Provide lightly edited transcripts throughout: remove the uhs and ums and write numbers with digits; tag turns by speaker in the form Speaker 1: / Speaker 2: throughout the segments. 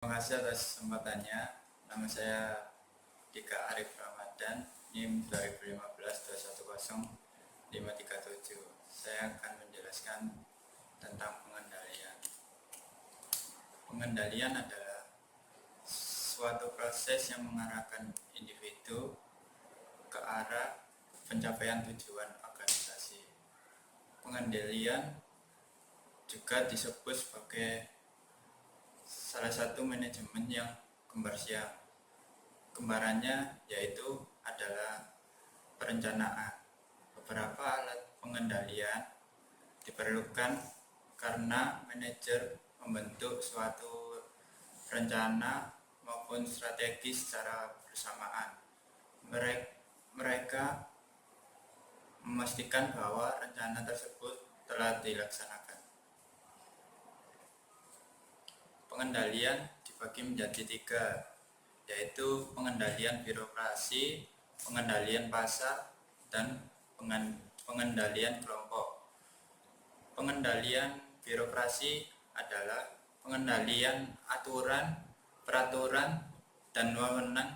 Speaker 1: Terima kasih atas kesempatannya. Nama saya Dika Arif Ramadan, NIM 2015-210-537. Saya akan menjelaskan tentang pengendalian. Pengendalian adalah suatu proses yang mengarahkan individu ke arah pencapaian tujuan organisasi. Pengendalian juga disebut sebagai salah satu manajemen yang kembar siam. Kembarannya yaitu adalah perencanaan. Beberapa alat pengendalian diperlukan karena manajer membentuk suatu rencana maupun strategi secara bersamaan. Mereka memastikan bahwa rencana tersebut telah dilaksanakan. Pengendalian dibagi menjadi 3, yaitu pengendalian birokrasi, pengendalian pasar, dan pengendalian kelompok. Pengendalian birokrasi adalah pengendalian aturan, peraturan, dan wewenang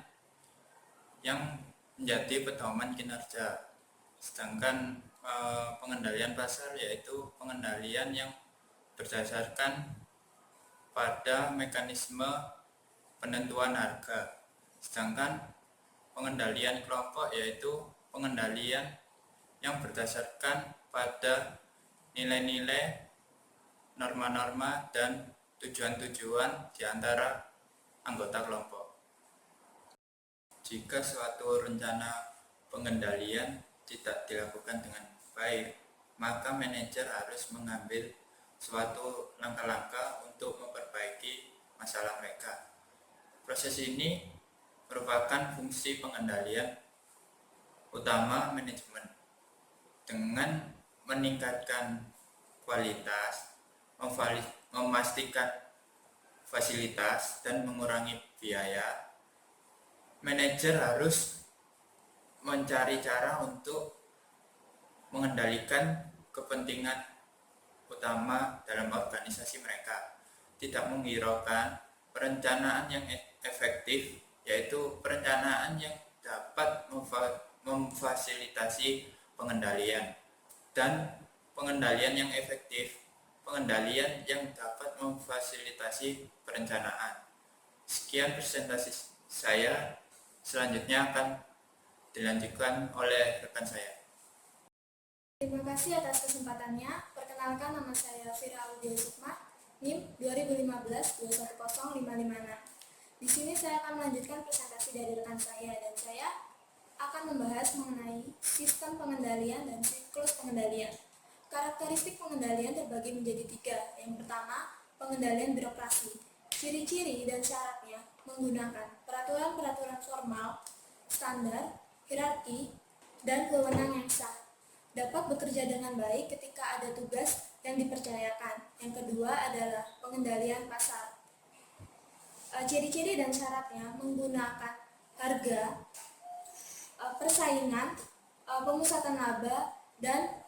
Speaker 1: yang menjadi pedoman kinerja. Sedangkan pengendalian pasar yaitu pengendalian yang berdasarkan pada mekanisme penentuan harga. Sedangkan pengendalian kelompok yaitu pengendalian yang berdasarkan pada nilai-nilai, norma-norma, dan tujuan-tujuan di antara anggota kelompok. Jika suatu rencana pengendalian tidak dilakukan dengan baik, maka manajer harus mengambil suatu langkah-langkah untuk memperbaiki masalah mereka. Proses ini merupakan fungsi pengendalian utama manajemen dengan meningkatkan kualitas, memastikan fasilitas, dan mengurangi biaya. Manajer harus mencari cara untuk mengendalikan kepentingan utama dalam organisasi mereka, tidak menghiraukan perencanaan yang efektif, yaitu perencanaan yang dapat memfasilitasi pengendalian, dan pengendalian yang efektif, pengendalian yang dapat memfasilitasi perencanaan. Sekian presentasi saya, selanjutnya akan dilanjutkan oleh rekan saya.
Speaker 2: Terima kasih atas kesempatannya. Perkenalkan, nama saya Fira Audia Sukma, NIM 2015-210-556. Di sini saya akan melanjutkan presentasi dari rekan saya, dan saya akan membahas mengenai sistem pengendalian dan siklus pengendalian. Karakteristik pengendalian terbagi menjadi 3. Yang pertama, pengendalian birokrasi. Ciri-ciri dan syaratnya menggunakan peraturan-peraturan formal, standar, hierarki, dan wewenang yang sah. Dapat bekerja dengan baik ketika ada tugas yang dipercayakan. Yang kedua adalah pengendalian pasar. Ciri-ciri dan syaratnya menggunakan harga, persaingan, pemusatan laba, dan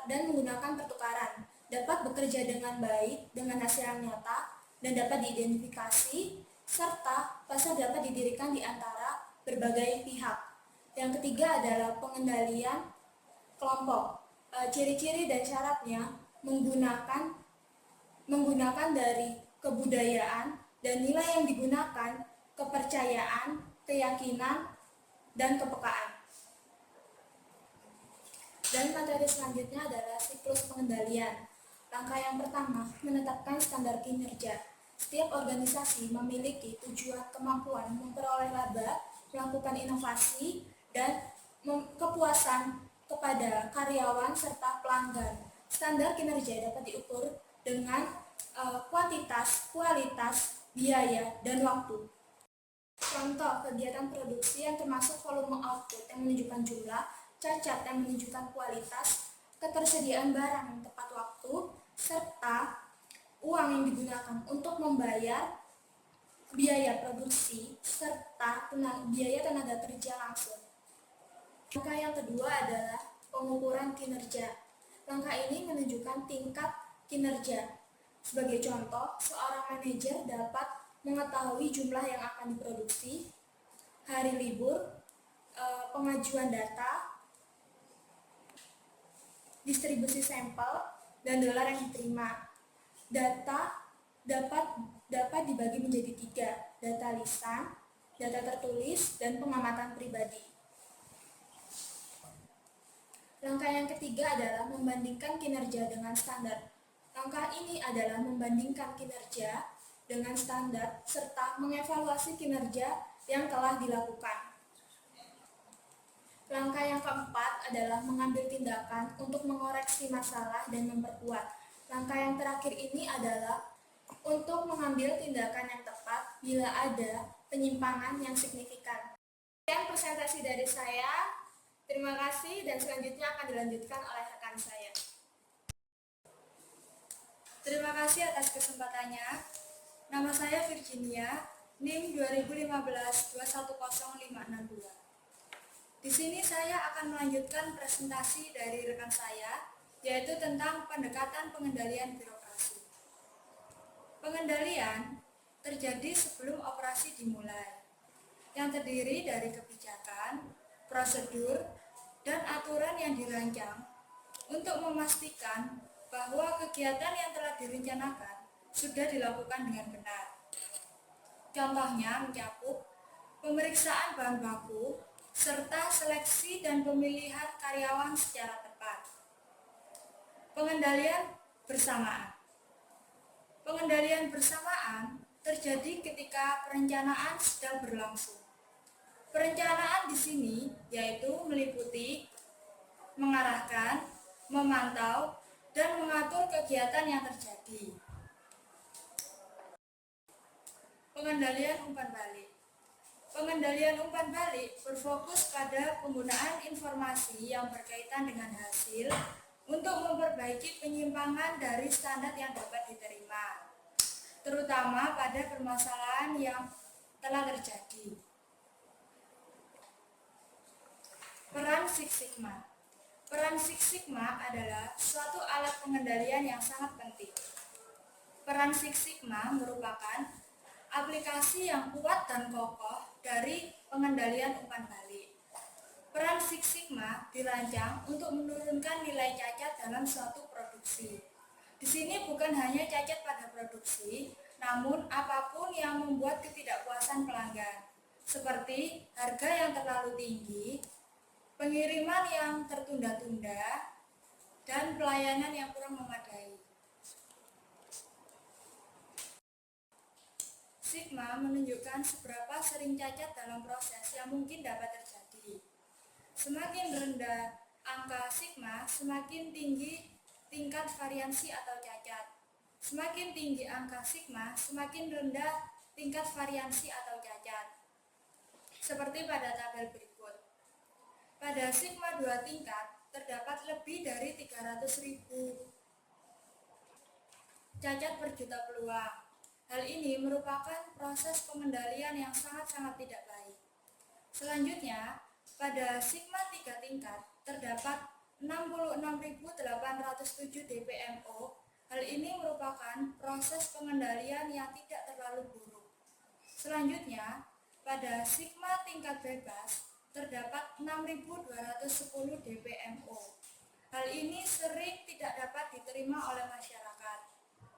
Speaker 2: menggunakan pertukaran. Dapat bekerja dengan baik dengan hasil yang nyata dan dapat diidentifikasi, serta pasar dapat didirikan di antara berbagai pihak. Yang ketiga adalah pengendalian kelompok. Ciri-ciri dan syaratnya menggunakan dari kebudayaan dan nilai yang digunakan, kepercayaan, keyakinan, dan kepekaan. Dan materi selanjutnya adalah siklus pengendalian. Langkah yang pertama, menetapkan standar kinerja. Setiap organisasi memiliki tujuan, kemampuan memperoleh laba, melakukan inovasi, dan kepuasan kepada karyawan serta pelanggan. Standar kinerja dapat diukur dengan kuantitas, kualitas, biaya, dan waktu. Contoh kegiatan produksi yang termasuk volume output yang menunjukkan jumlah, cacat yang menunjukkan kualitas, ketersediaan barang yang tepat waktu, serta uang yang digunakan untuk membayar biaya produksi serta biaya tenaga kerja langsung. Langkah yang kedua adalah pengukuran kinerja. Langkah ini menunjukkan tingkat kinerja. Sebagai contoh, seorang manajer dapat mengetahui jumlah yang akan diproduksi, hari libur, pengajuan data, distribusi sampel, dan dolar yang diterima. Data dapat dibagi menjadi 3, data lisan, data tertulis, dan pengamatan pribadi. Langkah yang ketiga adalah membandingkan kinerja dengan standar. Langkah ini adalah membandingkan kinerja dengan standar serta mengevaluasi kinerja yang telah dilakukan. Langkah yang keempat adalah mengambil tindakan untuk mengoreksi masalah dan memperkuat. Langkah yang terakhir ini adalah untuk mengambil tindakan yang tepat bila ada penyimpangan yang signifikan. Sekian presentasi dari saya. Terima kasih dan selanjutnya akan dilanjutkan oleh rekan saya. Terima kasih atas kesempatannya. Nama saya Virginia, NIM 2015-210562. Di sini saya akan melanjutkan presentasi dari rekan saya, yaitu tentang pendekatan pengendalian birokrasi. Pengendalian terjadi sebelum operasi dimulai, yang terdiri dari kebijakan, prosedur, dan aturan yang dirancang untuk memastikan bahwa kegiatan yang telah direncanakan sudah dilakukan dengan benar. Contohnya mencakup pemeriksaan bahan baku, serta seleksi dan pemilihan karyawan secara tepat. Pengendalian bersamaan. Pengendalian bersamaan terjadi ketika perencanaan sedang berlangsung. Perencanaan di sini yaitu meliputi mengarahkan, memantau, dan mengatur kegiatan yang terjadi. Pengendalian umpan balik. Pengendalian umpan balik berfokus pada penggunaan informasi yang berkaitan dengan hasil untuk memperbaiki penyimpangan dari standar yang dapat diterima, terutama pada permasalahan yang telah terjadi. Peran Six Sigma. Peran Six Sigma adalah suatu alat pengendalian yang sangat penting. Peran Six Sigma merupakan aplikasi yang kuat dan kokoh dari pengendalian umpan balik. Peran Six Sigma dirancang untuk menurunkan nilai cacat dalam suatu produksi. Di sini bukan hanya cacat pada produksi, namun apapun yang membuat ketidakpuasan pelanggan, seperti harga yang terlalu tinggi, pengiriman yang tertunda-tunda, dan pelayanan yang kurang memadai. Sigma menunjukkan seberapa sering cacat dalam proses yang mungkin dapat terjadi. Semakin rendah angka sigma, semakin tinggi tingkat variansi atau cacat. Semakin tinggi angka sigma, semakin rendah tingkat variansi atau cacat. Seperti pada tabel berikut. Pada sigma 2 tingkat, terdapat lebih dari 300.000 cacat per juta peluang. Hal ini merupakan proses pengendalian yang sangat-sangat tidak baik. Selanjutnya, pada sigma 3 tingkat terdapat 66.807 DPMO. Hal ini merupakan proses pengendalian yang tidak terlalu buruk. Selanjutnya, pada sigma tingkat bebas terdapat 6.210 DPMO. Hal ini sering tidak dapat diterima oleh masyarakat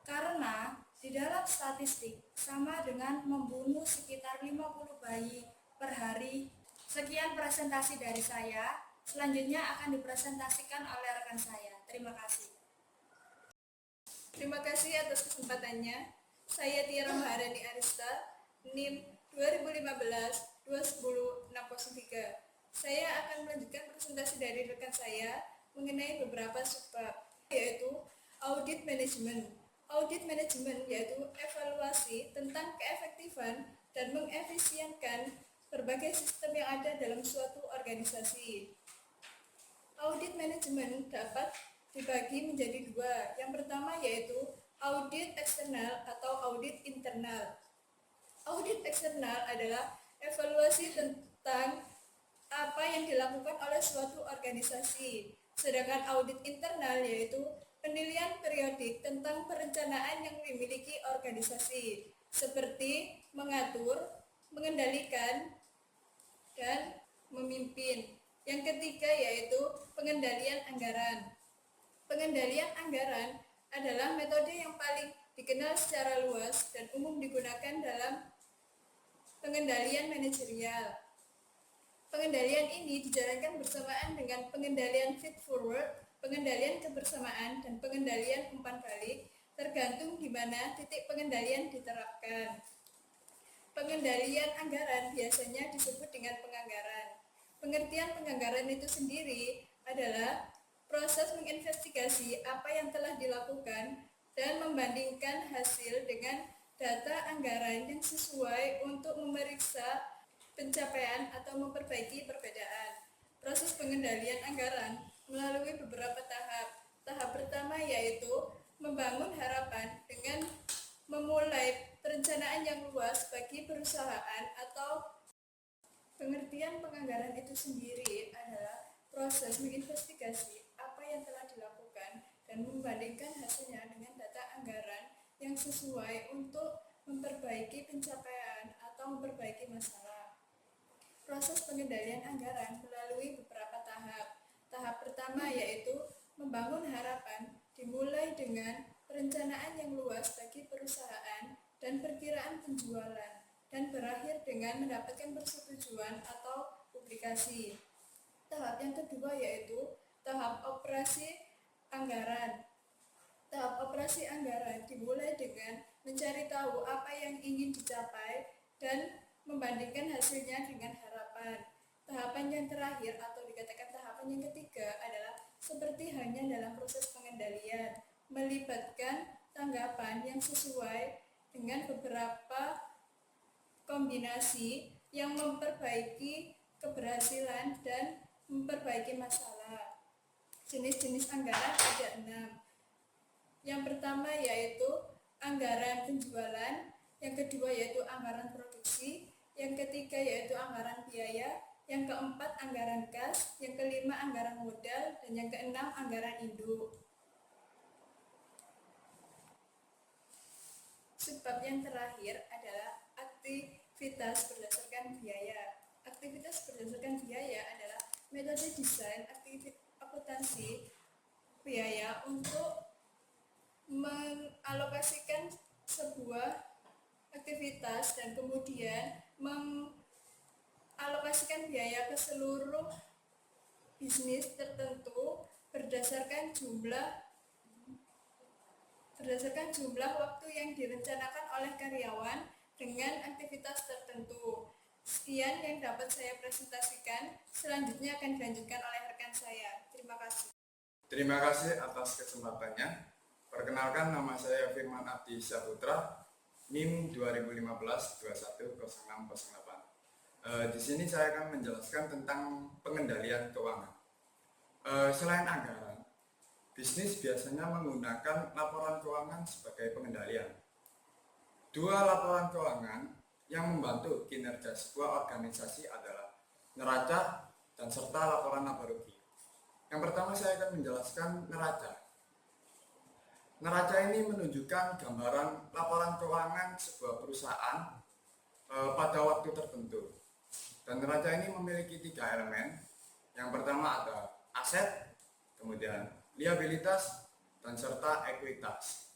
Speaker 2: karena di dalam statistik sama dengan membunuh sekitar 50 bayi per hari. Sekian presentasi dari saya. Selanjutnya akan dipresentasikan oleh rekan saya. Terima kasih.
Speaker 3: Terima kasih atas kesempatannya. Saya Tiara Maharani Arista, NIM 2015-210-603. Saya akan melanjutkan presentasi dari rekan saya mengenai beberapa subbab, yaitu audit manajemen. Audit manajemen yaitu evaluasi tentang keefektifan dan mengefisienkan berbagai sistem yang ada dalam suatu organisasi. Audit manajemen dapat dibagi menjadi 2. Yang pertama yaitu audit eksternal atau audit internal. Audit eksternal adalah evaluasi tentang apa yang dilakukan oleh suatu organisasi. Sedangkan audit internal yaitu penilaian periodik tentang perencanaan yang dimiliki organisasi. seperti mengatur, mengendalikan, dan memimpin. Yang ketiga yaitu pengendalian anggaran. Pengendalian anggaran adalah metode yang paling dikenal secara luas dan umum digunakan dalam pengendalian manajerial. Pengendalian ini dijalankan bersamaan dengan pengendalian feed forward, pengendalian kebersamaan, dan pengendalian umpan balik, tergantung di mana titik pengendalian diterapkan. Pengendalian anggaran biasanya disebut dengan penganggaran. Pengertian penganggaran itu sendiri adalah proses menginvestigasi apa yang telah dilakukan dan membandingkan hasil dengan data anggaran yang sesuai untuk memeriksa pencapaian atau memperbaiki perbedaan. Proses pengendalian anggaran melalui beberapa tahap. Tahap pertama yaitu membangun harapan dengan memulai perencanaan yang luas bagi perusahaan atau pengertian penganggaran itu sendiri adalah proses menginvestigasi apa yang telah dilakukan dan membandingkan hasilnya dengan data anggaran yang sesuai untuk memperbaiki pencapaian atau memperbaiki masalah. Proses pengendalian anggaran melalui beberapa tahap. Tahap pertama yaitu membangun harapan dimulai dengan perencanaan yang luas bagi perusahaan dan perkiraan penjualan dan berakhir dengan mendapatkan persetujuan atau publikasi. Tahap yang kedua yaitu tahap operasi anggaran. Tahap operasi anggaran dimulai dengan mencari tahu apa yang ingin dicapai dan membandingkan hasilnya dengan harapan. Tahapan yang terakhir atau dikatakan tahapan yang ketiga adalah seperti halnya dalam proses pengendalian, melibatkan tanggapan yang sesuai dengan beberapa kombinasi yang memperbaiki keberhasilan dan memperbaiki masalah. Jenis-jenis anggaran ada 6. Yang pertama yaitu anggaran penjualan, yang kedua yaitu anggaran produksi, yang ketiga yaitu anggaran biaya, yang keempat anggaran kas, yang kelima anggaran modal, dan yang keenam anggaran induk. Sebab yang terakhir adalah aktivitas berdasarkan biaya. Aktivitas berdasarkan biaya adalah metode desain akuntansi biaya untuk mengalokasikan sebuah aktivitas dan kemudian mengalokasikan biaya ke seluruh bisnis tertentu berdasarkan jumlah waktu yang direncanakan oleh karyawan dengan aktivitas tertentu. Sekian yang dapat saya presentasikan, selanjutnya akan dilanjutkan oleh rekan saya. Terima kasih.
Speaker 1: Terima kasih atas kesempatannya. Perkenalkan, nama saya Firman Abdi Saputra, NIM 2015-210608. Di sini saya akan menjelaskan tentang pengendalian keuangan. Selain anggaran, bisnis biasanya menggunakan laporan keuangan sebagai pengendalian. Dua laporan keuangan yang membantu kinerja sebuah organisasi adalah neraca dan serta laporan laba rugi. Yang pertama saya akan menjelaskan neraca. Neraca ini menunjukkan gambaran laporan keuangan sebuah perusahaan pada waktu tertentu. Dan neraca ini memiliki 3 elemen. Yang pertama ada aset, kemudian liabilitas, dan serta ekuitas.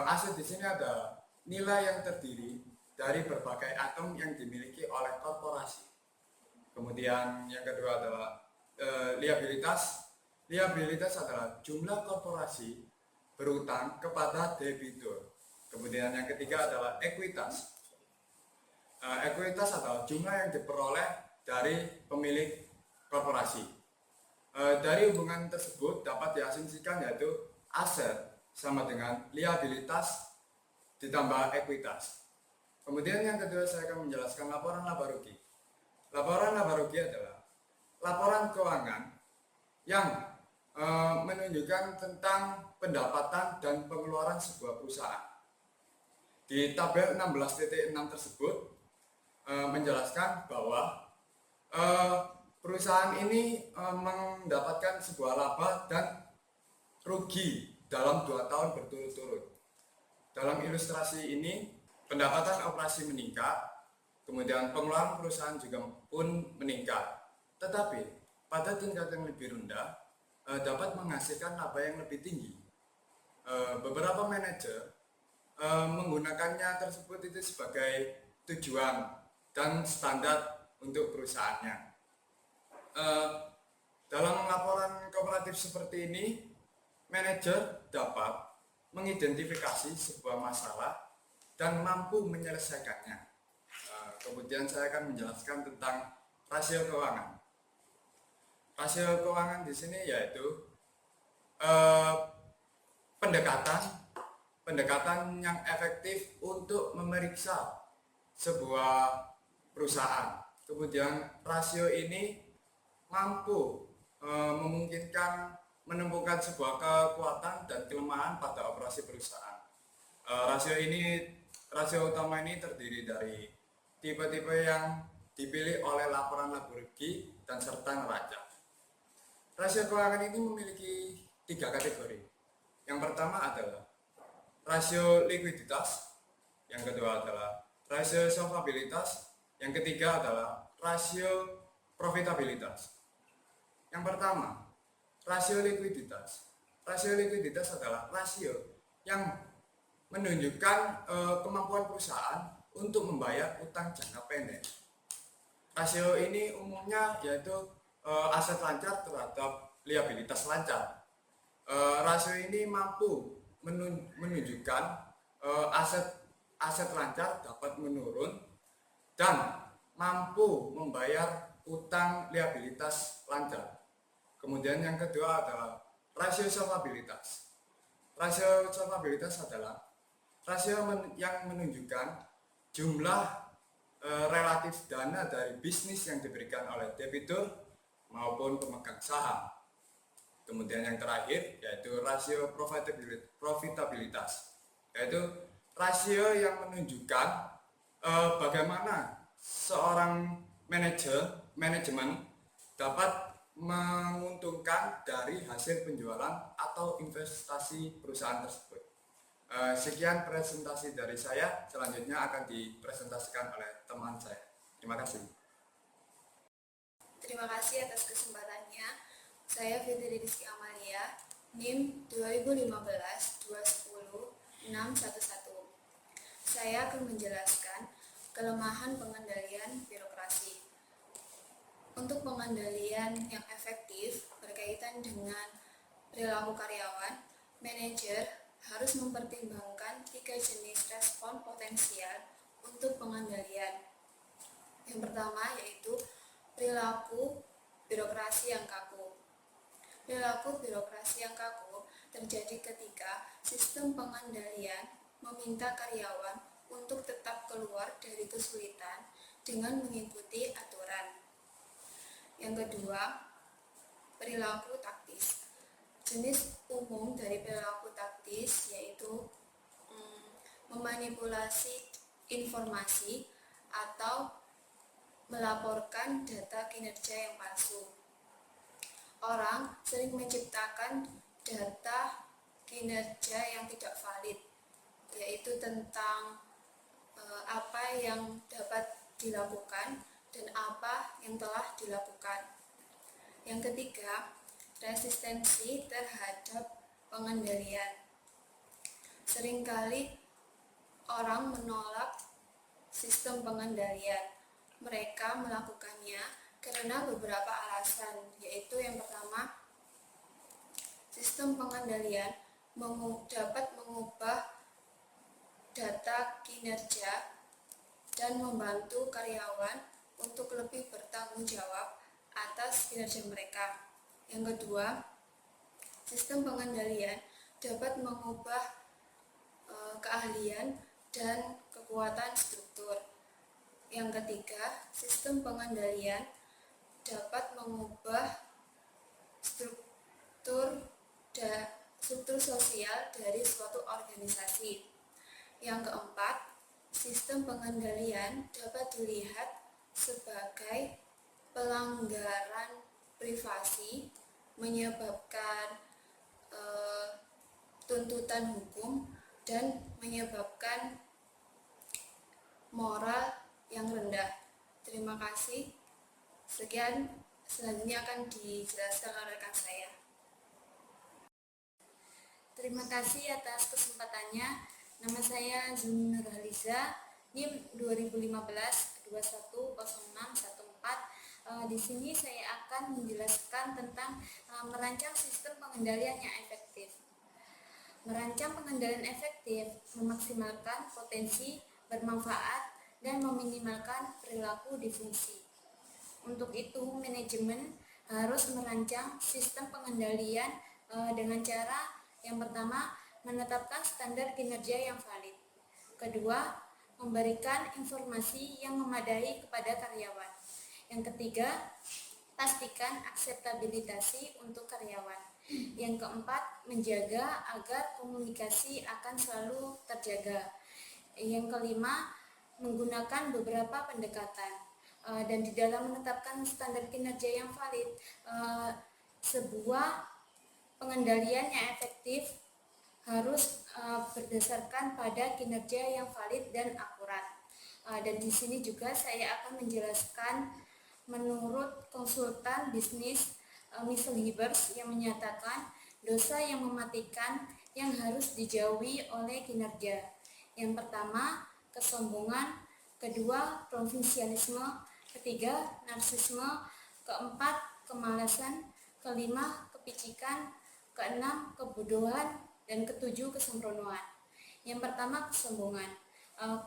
Speaker 1: Aset di sini ada nilai yang terdiri dari berbagai atom yang dimiliki oleh korporasi. Kemudian yang kedua adalah liabilitas. Liabilitas adalah jumlah korporasi berutang kepada debitur. Kemudian yang ketiga adalah ekuitas. Ekuitas adalah jumlah yang diperoleh dari pemilik korporasi. Dari hubungan tersebut dapat diasumsikan yaitu aset sama dengan liabilitas ditambah ekuitas. Kemudian yang kedua saya akan menjelaskan laporan laba rugi. Laporan laba rugi adalah laporan keuangan yang menunjukkan tentang pendapatan dan pengeluaran sebuah perusahaan. Di tabel 16.6 tersebut menjelaskan bahwa perusahaan ini mendapatkan sebuah laba dan rugi dalam 2 tahun berturut-turut. Dalam ilustrasi ini pendapatan operasi meningkat, kemudian pengeluaran perusahaan juga pun meningkat. Tetapi pada tingkat yang lebih rendah dapat menghasilkan laba yang lebih tinggi. Beberapa manajer menggunakannya tersebut itu sebagai tujuan dan standar untuk perusahaannya. Dalam laporan kooperatif seperti ini, manajer dapat mengidentifikasi sebuah masalah dan mampu menyelesaikannya. Kemudian saya akan menjelaskan tentang rasio keuangan. Rasio keuangan di sini yaitu pendekatan yang efektif untuk memeriksa sebuah perusahaan. Kemudian rasio ini mampu memungkinkan menemukan sebuah kekuatan dan kelemahan pada operasi perusahaan. Rasio utama ini terdiri dari tipe-tipe yang dipilih oleh laporan laba rugi dan serta neraca. Rasio keuangan ini memiliki 3 kategori. Yang pertama adalah rasio likuiditas, yang kedua adalah rasio solvabilitas, yang ketiga adalah rasio profitabilitas. Yang pertama, rasio likuiditas. Rasio likuiditas adalah rasio yang menunjukkan kemampuan perusahaan untuk membayar utang jangka pendek. Rasio ini umumnya yaitu aset lancar terhadap liabilitas lancar. Rasio ini mampu menunjukkan aset lancar dapat menurun dan mampu membayar utang liabilitas lancar. Kemudian yang kedua adalah rasio solvabilitas. Rasio solvabilitas adalah rasio yang menunjukkan jumlah relatif dana dari bisnis yang diberikan oleh debitur maupun pemegang saham. Kemudian yang terakhir yaitu rasio profitabilitas, yaitu rasio yang menunjukkan bagaimana seorang manajemen dapat menguntungkan dari hasil penjualan atau investasi perusahaan tersebut. Sekian presentasi dari saya, selanjutnya akan dipresentasikan oleh teman saya. Terima kasih.
Speaker 4: Terima kasih atas kesempatannya. Saya Fitri Rizky Amalia, NIM 2015-210-611. Saya akan menjelaskan kelemahan pengendalian birokrasi. Untuk pengendalian yang efektif berkaitan dengan perilaku karyawan, manajer harus mempertimbangkan 3 jenis respon potensial untuk pengendalian. Yang pertama yaitu perilaku birokrasi yang kaku. Perilaku birokrasi yang kaku terjadi ketika sistem pengendalian meminta karyawan untuk tetap keluar dari kesulitan dengan mengikuti aturan. Yang kedua, perilaku taktis. Jenis umum dari perilaku taktis yaitu memanipulasi informasi atau melaporkan data kinerja yang palsu. Orang sering menciptakan data kinerja yang tidak valid, yaitu tentang apa yang dapat dilakukan dan apa yang telah dilakukan. Yang ketiga, resistensi terhadap pengendalian. Seringkali orang menolak sistem pengendalian. Mereka melakukannya karena beberapa alasan, yaitu yang pertama, sistem pengendalian dapat mengubah data kinerja dan membantu karyawan untuk lebih bertanggung jawab atas kinerja mereka. Yang kedua, sistem pengendalian dapat mengubah keahlian dan kekuatan struktur. Yang ketiga, sistem pengendalian dapat mengubah struktur sosial dari suatu organisasi. Yang keempat, sistem pengendalian dapat dilihat sebagai pelanggaran privasi, menyebabkan tuntutan hukum, dan menyebabkan moral yang rendah. Terima kasih. Sekian, selanjutnya akan dijelaskan oleh rekan saya. Terima kasih atas kesempatannya. Nama saya Zumi Nurhaliza, NIM 2015-210614. Di sini saya akan menjelaskan tentang merancang sistem pengendalian yang efektif. Merancang pengendalian efektif memaksimalkan potensi, bermanfaat, dan meminimalkan perilaku disfungsi. Untuk itu, manajemen harus merancang sistem pengendalian dengan cara yang pertama, menetapkan standar kinerja yang valid. Kedua, memberikan informasi yang memadai kepada karyawan. Yang ketiga, pastikan akseptabilitas untuk karyawan. Yang keempat, menjaga agar komunikasi akan selalu terjaga. Yang kelima, menggunakan beberapa pendekatan. Dan di dalam menetapkan standar kinerja yang valid, sebuah pengendalian yang efektif harus berdasarkan pada kinerja yang valid dan akurat. Dan di sini juga saya akan menjelaskan menurut konsultan bisnis Michel Hibers yang menyatakan dosa yang mematikan yang harus dijauhi oleh kinerja. Yang pertama, kesombongan. Kedua, provinsialisme. Ketiga, narsisme. Keempat, kemalasan. Kelima, kepicikan. Keenam, kebodohan. Dan ketujuh, kesembronoan. Yang pertama, kesombongan.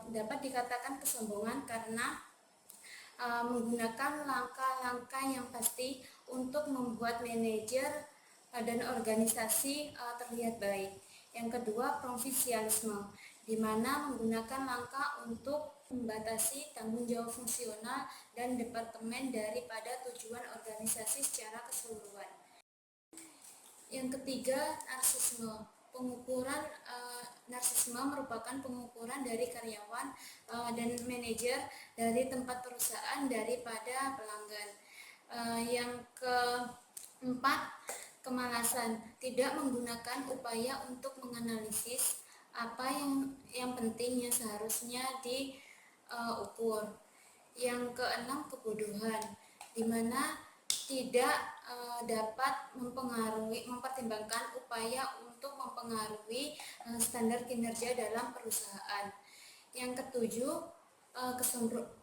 Speaker 4: Dapat dikatakan kesombongan karena menggunakan langkah-langkah yang pasti untuk membuat manajer dan organisasi terlihat baik. Yang kedua, provinsialisme, di mana menggunakan langkah untuk membatasi tanggung jawab fungsional dan departemen daripada tujuan organisasi secara keseluruhan. Yang ketiga, narsisme. Pengukuran narsisme merupakan pengukuran dari karyawan dan manajer dari tempat perusahaan daripada pelanggan. Yang keempat, kemalasan. Tidak menggunakan upaya untuk menganalisis apa yang penting yang seharusnya diukur. Yang keenam, kebodohan, di mana tidak dapat mempertimbangkan upaya untuk mempengaruhi standar kinerja dalam perusahaan. Yang ketujuh,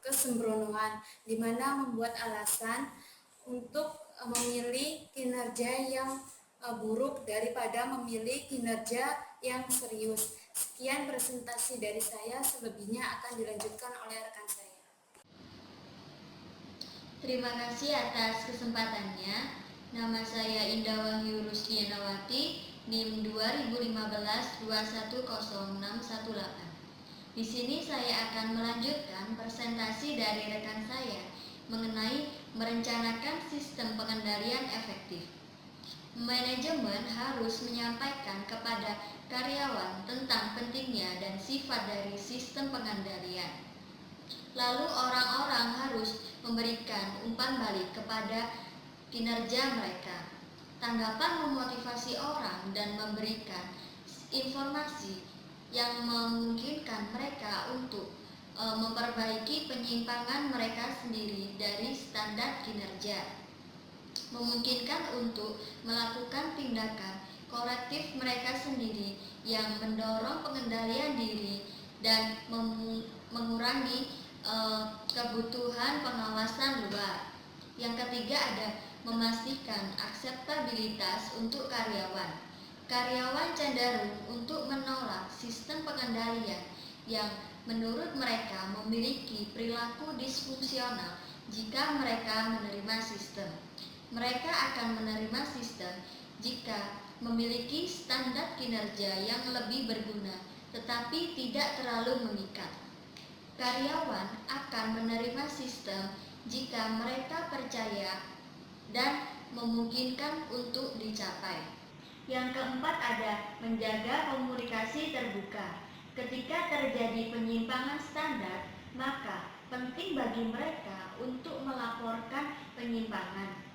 Speaker 4: kesembronoan, di mana membuat alasan untuk memilih kinerja yang buruk daripada memilih kinerja yang serius. Sekian presentasi dari saya, selebihnya akan dilanjutkan oleh rekan saya.
Speaker 5: Terima kasih atas kesempatannya. Nama saya Indah Wahyu Rusdianawati, NIM 2015-210618. Di sini saya akan melanjutkan presentasi dari rekan saya mengenai merencanakan sistem pengendalian efektif. Manajemen harus menyampaikan kepada karyawan tentang pentingnya dan sifat dari sistem pengendalian. Lalu orang-orang harus memberikan umpan balik kepada kinerja mereka. Tanggapan memotivasi orang dan memberikan informasi yang memungkinkan mereka untuk memperbaiki penyimpangan mereka sendiri dari standar kinerja. Memungkinkan untuk melakukan tindakan korektif mereka sendiri yang mendorong pengendalian diri dan mengurangi kebutuhan pengawasan luar. Yang ketiga ada memastikan akseptabilitas untuk karyawan. Karyawan cenderung untuk menolak sistem pengendalian yang menurut mereka memiliki perilaku disfungsional jika mereka menerima sistem. Mereka akan menerima sistem jika memiliki standar kinerja yang lebih berguna tetapi tidak terlalu mengikat. Karyawan akan menerima sistem jika mereka percaya dan memungkinkan untuk dicapai. Yang keempat ada menjaga komunikasi terbuka. Ketika terjadi penyimpangan standar, maka penting bagi mereka untuk melaporkan penyimpangan.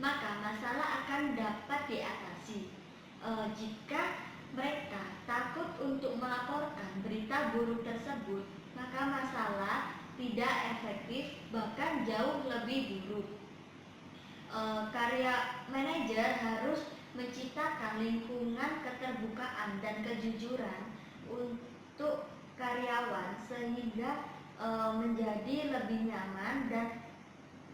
Speaker 5: Maka masalah akan dapat diatasi. Jika mereka takut untuk melaporkan berita karya buruk tersebut, maka masalah tidak efektif, bahkan jauh lebih buruk. Karya manajer harus menciptakan lingkungan keterbukaan dan kejujuran untuk karyawan sehingga menjadi lebih nyaman dan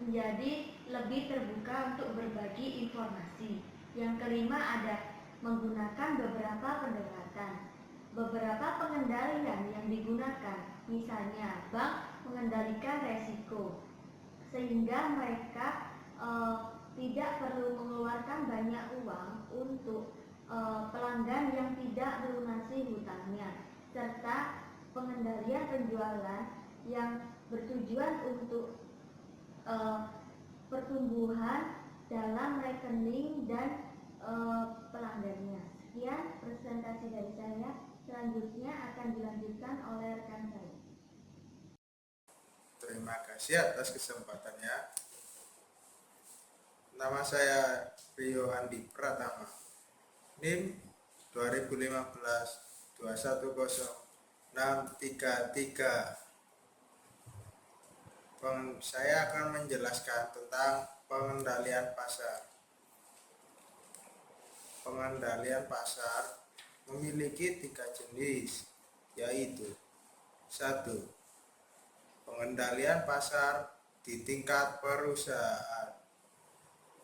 Speaker 5: menjadi lebih terbuka untuk berbagi informasi. Yang kelima ada menggunakan beberapa pendekatan. Beberapa pengendalian yang digunakan, misalnya bank mengendalikan resiko, sehingga mereka tidak perlu mengeluarkan banyak uang untuk pelanggan yang tidak melunasi hutangnya, serta pengendalian penjualan yang bertujuan untuk pertumbuhan dalam rekening dan pelanggannya. Sekian presentasi dari saya. Selanjutnya akan dilanjutkan oleh rekan saya.
Speaker 6: Terima kasih atas kesempatannya. Nama saya Rio Andi Pratama, NIM 2015 210633. Saya akan menjelaskan tentang pengendalian pasar. Pengendalian pasar memiliki 3 jenis, yaitu 1. Pengendalian pasar di tingkat perusahaan.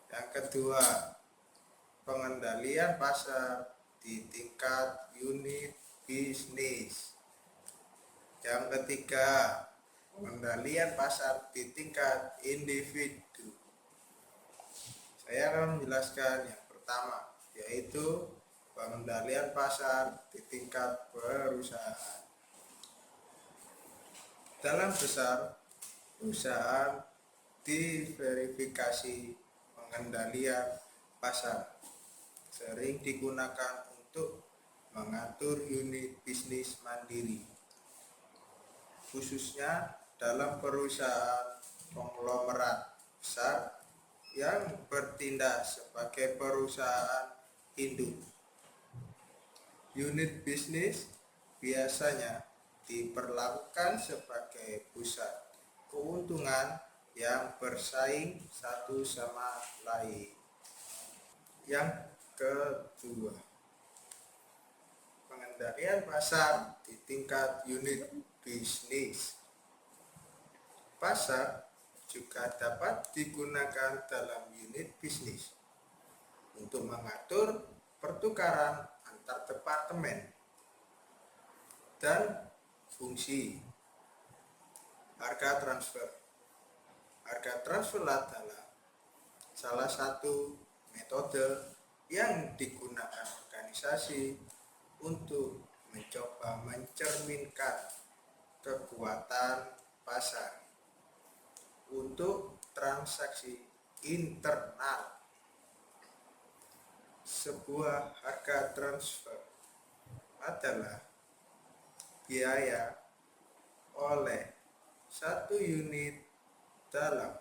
Speaker 6: Yang kedua, pengendalian pasar di tingkat unit bisnis. Yang ketiga, pengendalian pasar di tingkat individu. Saya akan menjelaskan yang pertama, yaitu pengendalian pasar di tingkat perusahaan. Dalam besar perusahaan diverifikasi pengendalian pasar sering digunakan untuk mengatur unit bisnis mandiri, khususnya dalam perusahaan konglomerat besar yang bertindak sebagai perusahaan induk. Unit bisnis biasanya diperlakukan sebagai pusat keuntungan yang bersaing satu sama lain. Yang kedua, pengendalian pasar di tingkat unit bisnis. Pasar juga dapat digunakan dalam unit bisnis untuk mengatur pertukaran antar departemen dan fungsi. Harga transfer. Harga transfer adalah salah satu metode yang digunakan organisasi untuk mencoba mencerminkan kekuatan pasar untuk transaksi internal. Sebuah harga transfer adalah biaya oleh satu unit dalam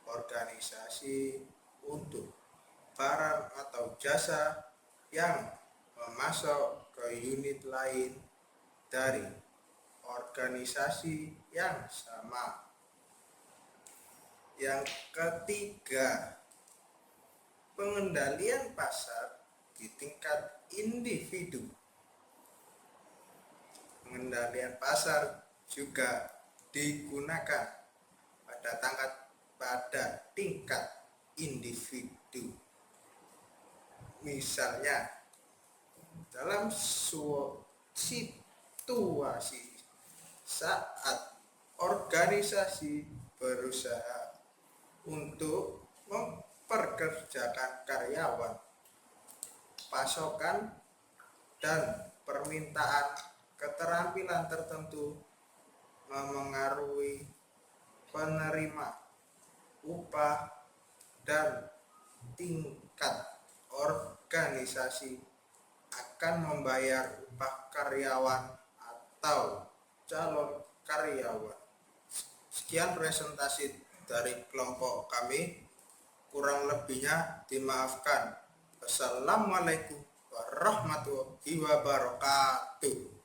Speaker 6: organisasi untuk barang atau jasa yang memasok ke unit lain dari organisasi yang sama. Yang ketiga, pengendalian pasar di tingkat individu. Pengendalian pasar juga digunakan pada tingkat individu. Misalnya, dalam situasi saat organisasi berusaha untuk memperkerjakan karyawan, pasokan dan permintaan keterampilan tertentu memengaruhi penerima upah dan tingkat organisasi akan membayar upah karyawan atau calon karyawan. Sekian presentasi dari kelompok kami, kurang lebihnya dimaafkan. Wassalamualaikum warahmatullahi wabarakatuh.